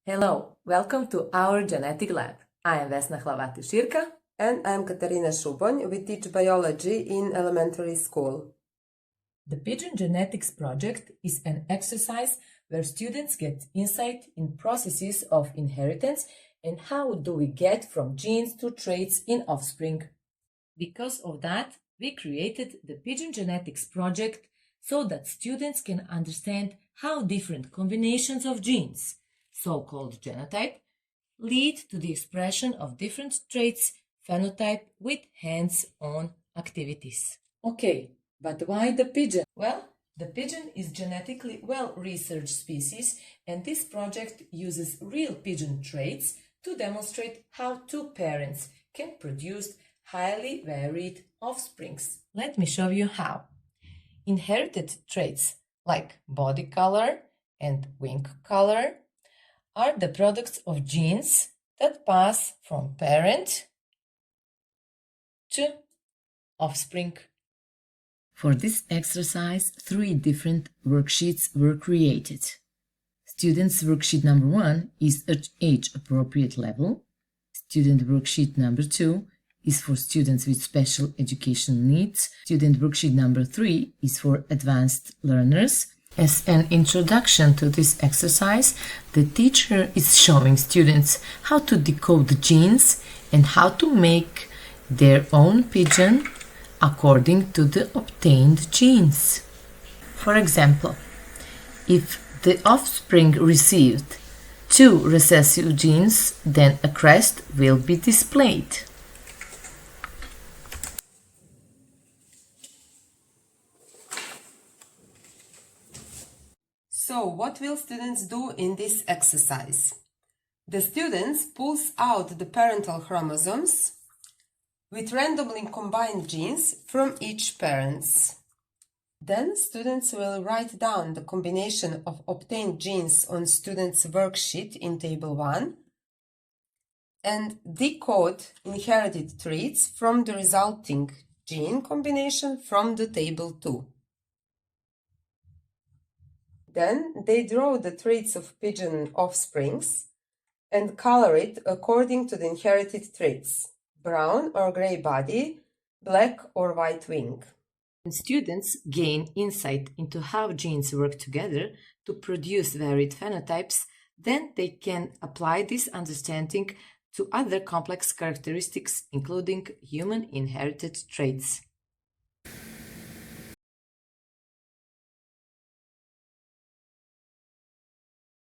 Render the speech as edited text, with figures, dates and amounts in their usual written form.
Hello, welcome to our genetic lab. I am Vesna Hlavati Širka. And I'm Katarina Šubonj. We teach biology in elementary school. The Pigeon Genetics project is an exercise where students get insight in processes of inheritance and how do we get from genes to traits in offspring. Because of that, we created the Pigeon Genetics project so that students can understand how different combinations of genes, so-called genotype, lead to the expression of different traits, phenotype, with hands-on activities. Okay, but why the pigeon? Well, the pigeon is genetically well-researched species, and this project uses real pigeon traits to demonstrate how two parents can produce highly varied offsprings. Let me show you how. Inherited traits like body color and wing color are the products of genes that pass from parent to offspring. For this exercise, 3 different worksheets were created. Students' worksheet number 1 is at age-appropriate level. Student worksheet number 2 is for students with special education needs. Student worksheet number 3 is for advanced learners. As an introduction to this exercise, the teacher is showing students how to decode genes and how to make their own pigeon according to the obtained genes. For example, if the offspring received 2 recessive genes, then a crest will be displayed. So, what will students do in this exercise? The students pulls out the parental chromosomes with randomly combined genes from each parent. Then students will write down the combination of obtained genes on students' worksheet in table 1 and decode inherited traits from the resulting gene combination from the table 2. Then they draw the traits of pigeon offsprings and color it according to the inherited traits: brown or gray body, black or white wing. And students gain insight into how genes work together to produce varied phenotypes, then they can apply this understanding to other complex characteristics, including human inherited traits.